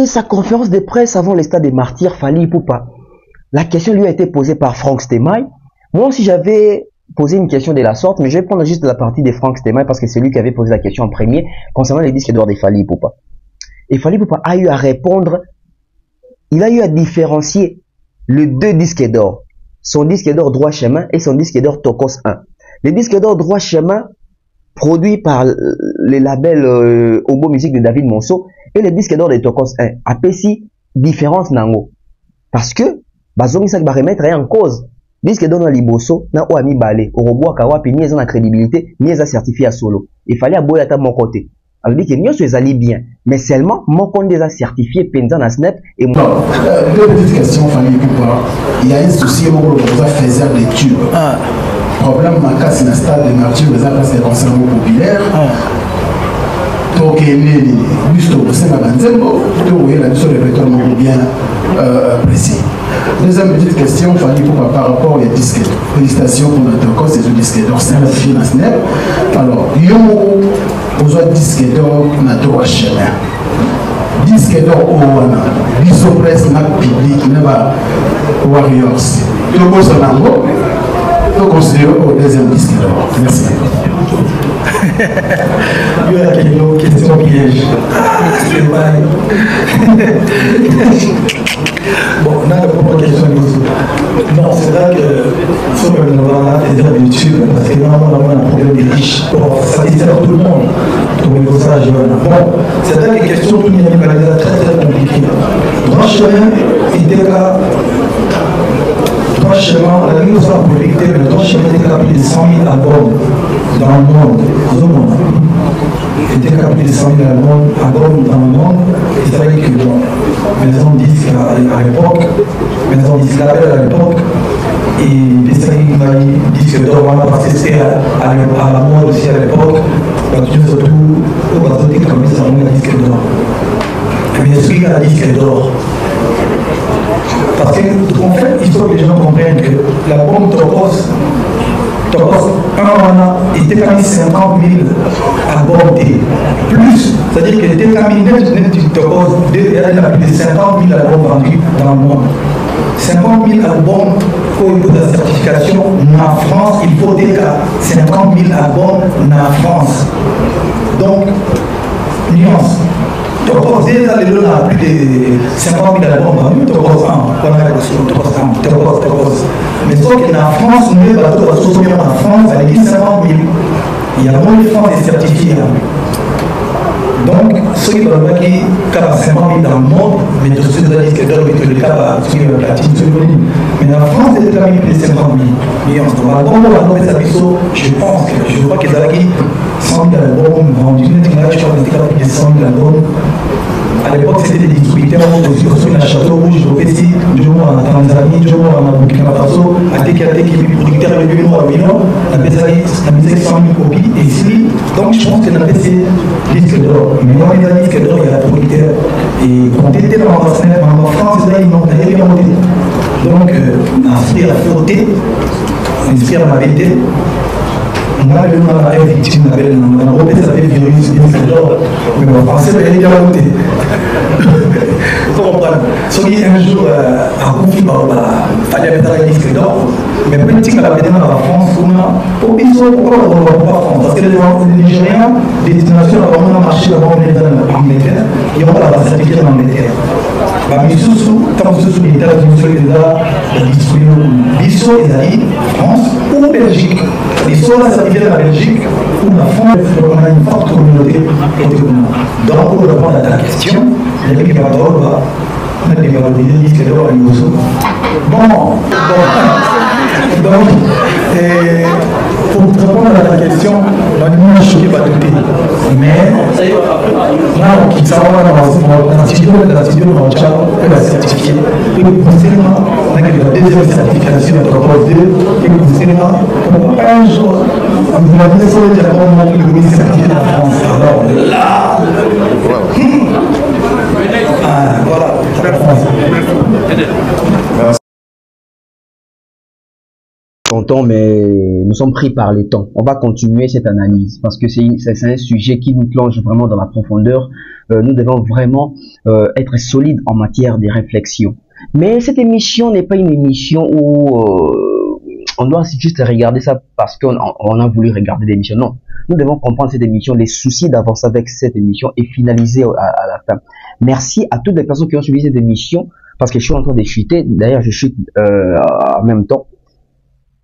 fait sa conférence de presse avant le stade des martyrs, Fally Ipupa. La question lui a été posée par Franck Stemay. Moi aussi, j'avais posé une question de la sorte, mais je vais prendre juste la partie de Franck Stemay parce que c'est lui qui avait posé la question en premier concernant les disques d'or de Fally Ipupa. Et Fally Ipupa a eu à répondre, il a eu à différencier les deux disques d'or. Son disque d'or Droit Chemin et son disque d'or Tokos 1. Les disques d'or Droit Chemin, produits par le label Obo Musique de David Monceau, et les disques d'or de Tokos 1. Apesi différence nango. Parce que, bazongi sak ba remettre en cause. Disque d'or na liboso, na oami balé. Orobo akawapi, ni eza crédibilité, ni eza certifié à solo. Il fallait aboyer à mon côté. Alors dit que nous sommes allés bien, mais seulement mon compte déjà certifié Penza na Snap et moi. Deux petites questions, Fally Ipupa. Il y a un souci où on faisait des tubes. Problème, ma casse dans le stade de martyrs, les après c'est des concerts populaires. Donc, il y a juste au sein de la Banzembo, vous voyez la mission de répertoire bien précis. Deuxième petite question, Fally Ipupa par rapport aux disques. Félicitations pour notre cause, c'est un disque d'or, c'est un film à Snap. Alors, il y a un disque d'or, on a Droit Chemin. Disque d'or, on a Biso Presse, on a public, on a Warriors. Il y a un beau on considère au deuxième disque d'or. Merci. Il y a une question piège. Bon, on a la question. Non, c'est vrai que faut que nous avons des habitudes parce que normalement on a un problème des riches pour satisfaire tout le monde. Bon, c'est vrai que les questions tout le monde est très très compliquées. Droit Chemin était là. Droit Chemin, la vie nous a publié, mais le Droit Chemin était là plus de 100 000 albums dans le monde. Il était là plus de 100 000 albums dans le monde. Il fallait que maison disque à l'époque, maison disque label à l'époque, et les disques d'or parce que c'était à la mode aussi à l'époque. Surtout au Brésil, comme ça, on a un disque d'or. Mais est-ce qu'il y a un disque d'or? Parce qu'en fait, il faut que les gens comprennent que la bombe Tokos 1 était quand même 50 000 albums plus, c'est-à-dire qu'il était quand même net du Tokos 2, il y a plus de 50 000 albums vendus dans le monde. 50 000 albums pour la certification en France, il faut déjà 50 000 albums en France. Donc, nuance. Tokos déjà les deux a plus de 50 000 albums vendus, Tokos 1, Tokos. Mais sauf qu'en France, nous les bateaux à soutenir en France, avec 50 000. Il y a moins de France est certifié. Donc, ceux qui veulent qui ont 50 000 dans le monde, mais de ceux qui ont dit que le cas va suivre la platine, mais en France, il y a déjà plus de 50 000. Et on se voit, bon, je pense que je crois qu'ils avaient 100 000 albums vendus. Je crois qu'il y a plus de 100 000 albums. À l'époque, c'était des distributeurs aussi au Château Rouge, au Pessi, du jour en Tanzanie, du jour en Burkina Faso, à TKT qui est producteur de Lyon à Milan, on a fait 100 000 copies. Et ici, donc je pense qu'on a fait ces disques d'or. Mais dans les disques d'or, il y a la producteur. Et quand on était dans la Snap, en France, ils n'ont pas bien monté. Donc, on a fait la fauté, on a fait la vérité. On a eu une victime, on a repris sa violence, mais on pensait qu'elle était à monter. Il faut comprendre. Ceux qui un jour a confié par il fallait mettre un disque d'or, mais petit à la France, pourquoi on ne va pas France? Parce que les Nigériens, les destinations, on a marché avant on est en Angleterre, et on va s'appliquer en Angleterre. Mais surtout, tant que ce soit les États-Unis, les distribués, Bisso, les Alliés, France ou Belgique. Bisso, là, ça vient de la Belgique ou la France, on a une forte communauté. Donc, pour répondre à ta question, il y a des paroles, on a des paroles, des disques d'or à Yosso. Bon, donc, pour répondre à ta question, moi je ne suis pas douté. Mais là, on quitte ça, dans la studio, on va certifier. Et on a la deuxième certification de Tokos 2. Et pour un jour, vous avez laissé le diamant le ministère certifié de la France. Alors là, voilà, c'est la France. tonton, mais nous sommes pris par les temps. On va continuer cette analyse parce que c'est un sujet qui nous plonge vraiment dans la profondeur. Nous devons vraiment être solides en matière de réflexion. Mais cette émission n'est pas une émission où on doit juste regarder ça parce qu'on a voulu regarder l'émission. Non, nous devons comprendre cette émission, les soucis d'avancer avec cette émission et finaliser à la fin. Merci à toutes les personnes qui ont suivi cette émission parce que je suis en train de chuter. D'ailleurs, je chute en même temps.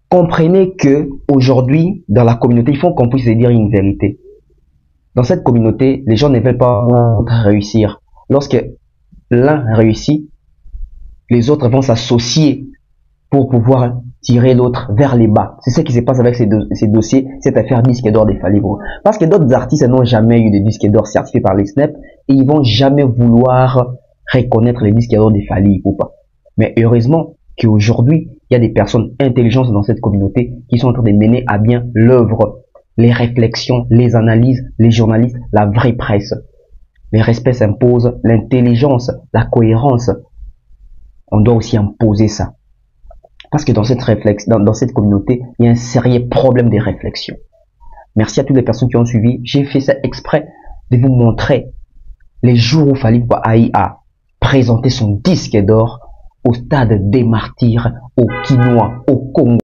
Comprenez que aujourd'hui, dans la communauté, il faut qu'on puisse se dire une vérité. Dans cette communauté, les gens ne veulent pas réussir. Lorsque l'un réussit, les autres vont s'associer pour pouvoir tirer l'autre vers les bas. C'est ce qui se passe avec ces dossiers, cette affaire disque d'or des Falibro. Parce que d'autres artistes n'ont jamais eu de disque d'or certifié par les SNEP et ils vont jamais vouloir reconnaître les disques d'or des Falibro ou pas. Mais heureusement qu'aujourd'hui, il y a des personnes intelligentes dans cette communauté qui sont en train de mener à bien l'œuvre, les réflexions, les analyses, les journalistes, la vraie presse. Les respects s'imposent, l'intelligence, la cohérence. On doit aussi imposer ça. Parce que dans cette communauté, il y a un sérieux problème de réflexion. Merci à toutes les personnes qui ont suivi. J'ai fait ça exprès de vous montrer les jours où Falibou a présenté son disque d'or au stade des Martyrs, au Quinois, au Congo.